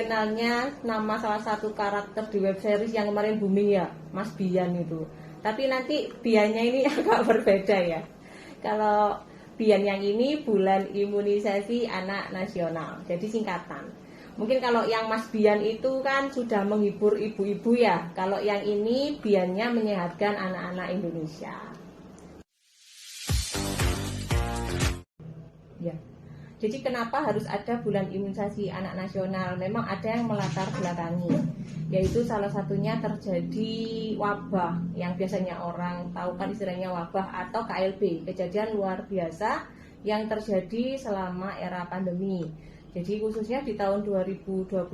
dikenalnya nama salah satu karakter di web series yang kemarin booming ya, Mas Bian itu. Tapi nanti Biannya ini agak berbeda ya. Kalau Bian yang ini Bulan Imunisasi Anak Nasional, jadi singkatan. Mungkin kalau yang Mas Bian itu kan sudah menghibur ibu-ibu ya. Kalau yang ini Biannya menyehatkan anak-anak Indonesia. Ya. Jadi kenapa harus ada bulan imunisasi anak nasional? Memang ada yang melatar belakangi, yaitu salah satunya terjadi wabah yang biasanya orang tahu kan istilahnya wabah atau KLB, kejadian luar biasa yang terjadi selama era pandemi. Jadi khususnya di tahun 2021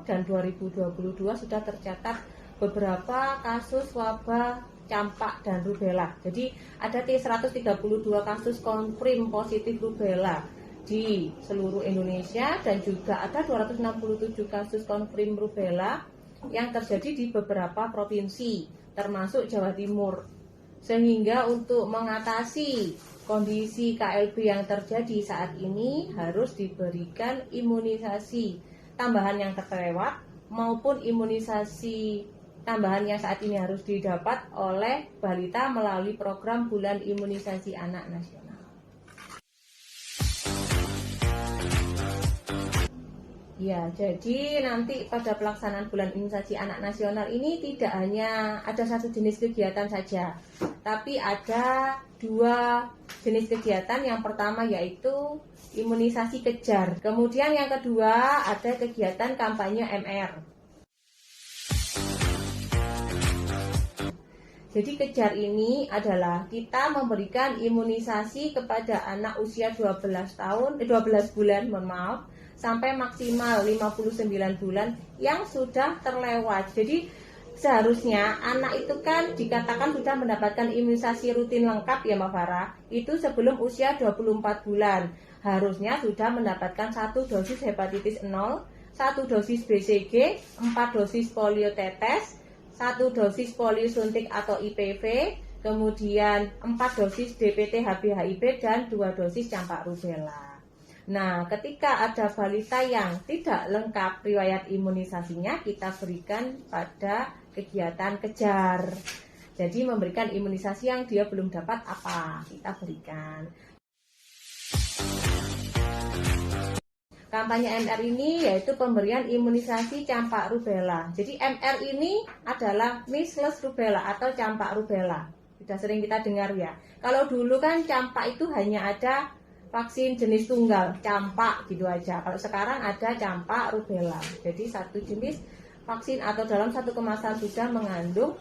dan 2022 sudah tercatat beberapa kasus wabah campak dan rubella. Jadi ada 132 kasus konfirm positif rubella di seluruh Indonesia dan juga ada 267 kasus konfirm rubella yang terjadi di beberapa provinsi termasuk Jawa Timur. Sehingga untuk mengatasi kondisi KLB yang terjadi saat ini harus diberikan imunisasi tambahan yang terlewat maupun imunisasi tambahan yang saat ini harus didapat oleh balita melalui program Bulan Imunisasi Anak Nasional. Ya, jadi nanti pada pelaksanaan Bulan Imunisasi Anak Nasional ini tidak hanya ada satu jenis kegiatan saja, tapi ada dua jenis kegiatan. Yang pertama yaitu imunisasi kejar, kemudian yang kedua ada kegiatan kampanye MR. Jadi kejar ini adalah kita memberikan imunisasi kepada anak usia 12 bulan, sampai maksimal 59 bulan yang sudah terlewat. Jadi seharusnya anak itu kan dikatakan sudah mendapatkan imunisasi rutin lengkap ya Mbak Farah, itu sebelum usia 24 bulan. Harusnya sudah mendapatkan 1 dosis hepatitis 0, 1 dosis BCG, 4 dosis polio tetes, 1 dosis polio suntik atau IPV, kemudian 4 dosis DPT HB/HIV dan 2 dosis campak rubella. Nah, ketika ada balita yang tidak lengkap riwayat imunisasinya, kita berikan pada kegiatan kejar. Jadi memberikan imunisasi yang dia belum dapat apa, kita berikan. Kampanye MR ini yaitu pemberian imunisasi campak rubella. Jadi MR ini adalah measles rubella atau campak rubella. Sudah sering kita dengar ya. Kalau dulu kan campak itu hanya ada vaksin jenis tunggal, campak gitu aja. Kalau sekarang ada campak rubella. Jadi satu jenis vaksin atau dalam satu kemasan sudah mengandung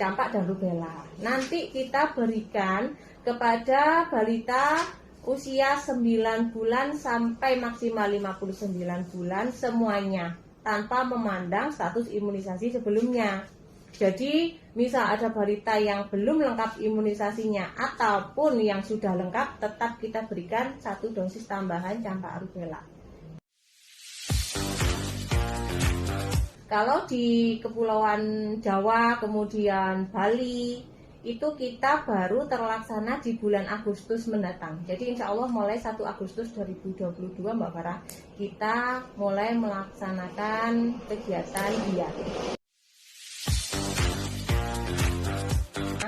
campak dan rubella. Nanti kita berikan kepada balita usia 9 bulan sampai maksimal 59 bulan semuanya tanpa memandang status imunisasi sebelumnya. Jadi misal ada balita yang belum lengkap imunisasinya ataupun yang sudah lengkap, tetap kita berikan 1 dosis tambahan campak rubella. Kalau di Kepulauan Jawa kemudian Bali itu kita baru terlaksana di bulan Agustus mendatang. Jadi insya Allah mulai 1 Agustus 2022 Mbak Farah kita mulai melaksanakan kegiatan dia.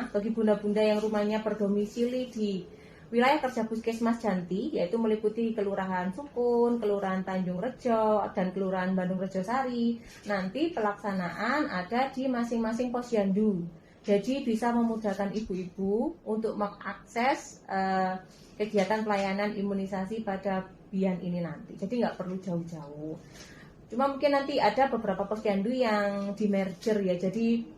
Bagi bunda-bunda yang rumahnya berdomisili di wilayah kerja Puskesmas Janti, yaitu meliputi Kelurahan Sukun, Kelurahan Tanjung Rejo, dan Kelurahan Bandung Rejosari, nanti pelaksanaan ada di masing-masing posyandu. Jadi bisa memudahkan ibu-ibu untuk mengakses kegiatan pelayanan imunisasi pada Bian ini nanti. Jadi nggak perlu jauh-jauh. Cuma mungkin nanti ada beberapa posyandu yang di merger ya, jadi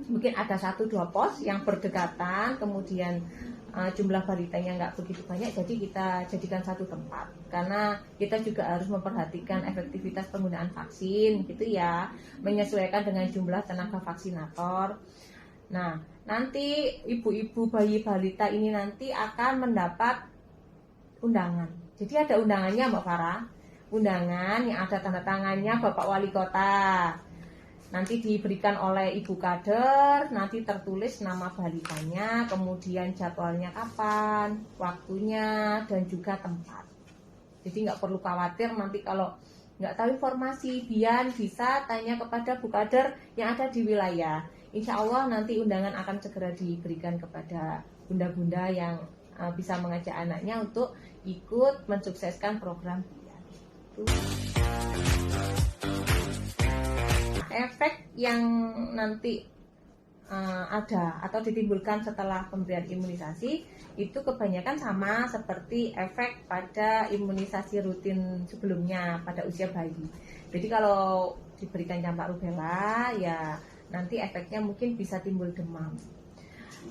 mungkin ada 1-2 pos yang berdekatan, kemudian jumlah balitanya nggak begitu banyak, jadi kita jadikan satu tempat. Karena kita juga harus memperhatikan efektivitas penggunaan vaksin, gitu ya, menyesuaikan dengan jumlah tenaga vaksinator. Nah, nanti ibu-ibu bayi balita ini nanti akan mendapat undangan. Jadi ada undangannya Mbak Farah, undangan yang ada tanda tangannya Bapak Wali Kota. Nanti diberikan oleh ibu kader, nanti tertulis nama balitanya, kemudian jadwalnya kapan, waktunya, dan juga tempat. Jadi nggak perlu khawatir nanti kalau nggak tahu informasi, Bian bisa tanya kepada Bukader yang ada di wilayah. Insya Allah nanti undangan akan segera diberikan kepada bunda-bunda yang bisa mengajak anaknya untuk ikut mensukseskan program Bian. Efek yang nanti ada atau ditimbulkan setelah pemberian imunisasi itu kebanyakan sama seperti efek pada imunisasi rutin sebelumnya pada usia bayi. Jadi kalau diberikan campak rubella ya nanti efeknya mungkin bisa timbul demam.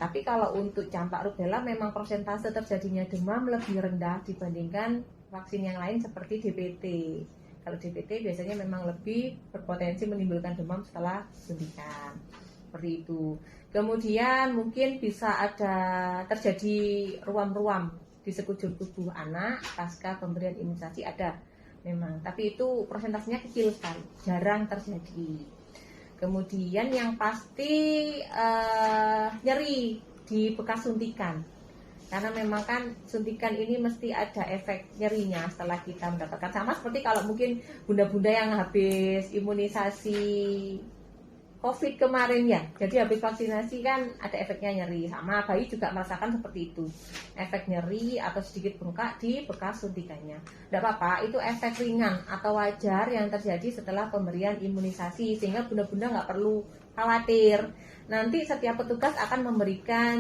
Tapi kalau untuk campak rubella memang persentase terjadinya demam lebih rendah dibandingkan vaksin yang lain seperti DPT. Kalau DPT biasanya memang lebih berpotensi menimbulkan demam setelah suntikan. Seperti itu. Kemudian mungkin bisa ada terjadi ruam-ruam di sekujur tubuh anak pasca pemberian imunisasi, ada memang, tapi itu persentasenya kecil sekali, jarang terjadi. Kemudian yang pasti nyeri di bekas suntikan, karena memang kan suntikan ini mesti ada efek nyerinya setelah kita mendapatkan, sama seperti kalau mungkin bunda-bunda yang habis imunisasi COVID kemarin ya, jadi habis vaksinasi kan ada efeknya nyeri, sama bayi juga merasakan seperti itu, efek nyeri atau sedikit bengkak di bekas suntikannya. Tidak apa-apa, itu efek ringan atau wajar yang terjadi setelah pemberian imunisasi, sehingga bunda-bunda nggak perlu khawatir. Nanti setiap petugas akan memberikan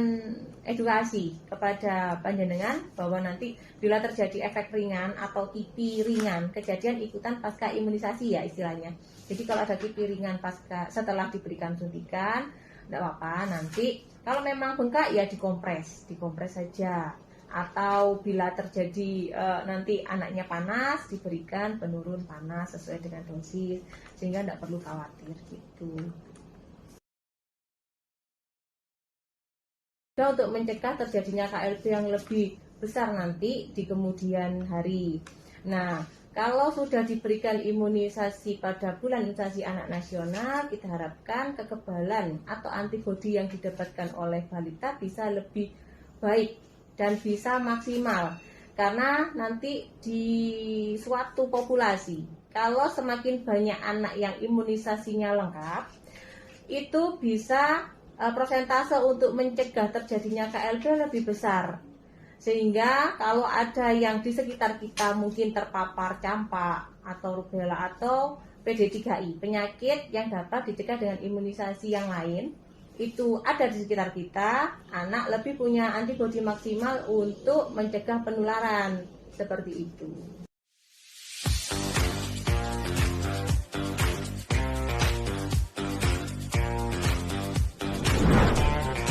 edukasi kepada panjenengan bahwa nanti bila terjadi efek ringan atau kipi ringan, kejadian ikutan pasca imunisasi ya istilahnya. Jadi kalau ada kipi ringan pasca setelah diberikan suntikan, tidak apa-apa. Nanti kalau memang bengkak ya dikompres saja. Atau bila terjadi nanti anaknya panas, diberikan penurun panas sesuai dengan dosis, sehingga tidak perlu khawatir gitu. Untuk mencegah terjadinya KLB yang lebih besar nanti di kemudian hari. Nah, kalau sudah diberikan imunisasi pada bulan imunisasi anak nasional, kita harapkan kekebalan atau antibodi yang didapatkan oleh balita bisa lebih baik dan bisa maksimal. Karena nanti di suatu populasi, kalau semakin banyak anak yang imunisasinya lengkap, itu bisa prosentase untuk mencegah terjadinya KLB lebih besar. Sehingga kalau ada yang di sekitar kita mungkin terpapar campak atau rubella atau PD3I, penyakit yang dapat dicegah dengan imunisasi yang lain, itu ada di sekitar kita, anak lebih punya antibodi maksimal untuk mencegah penularan seperti itu.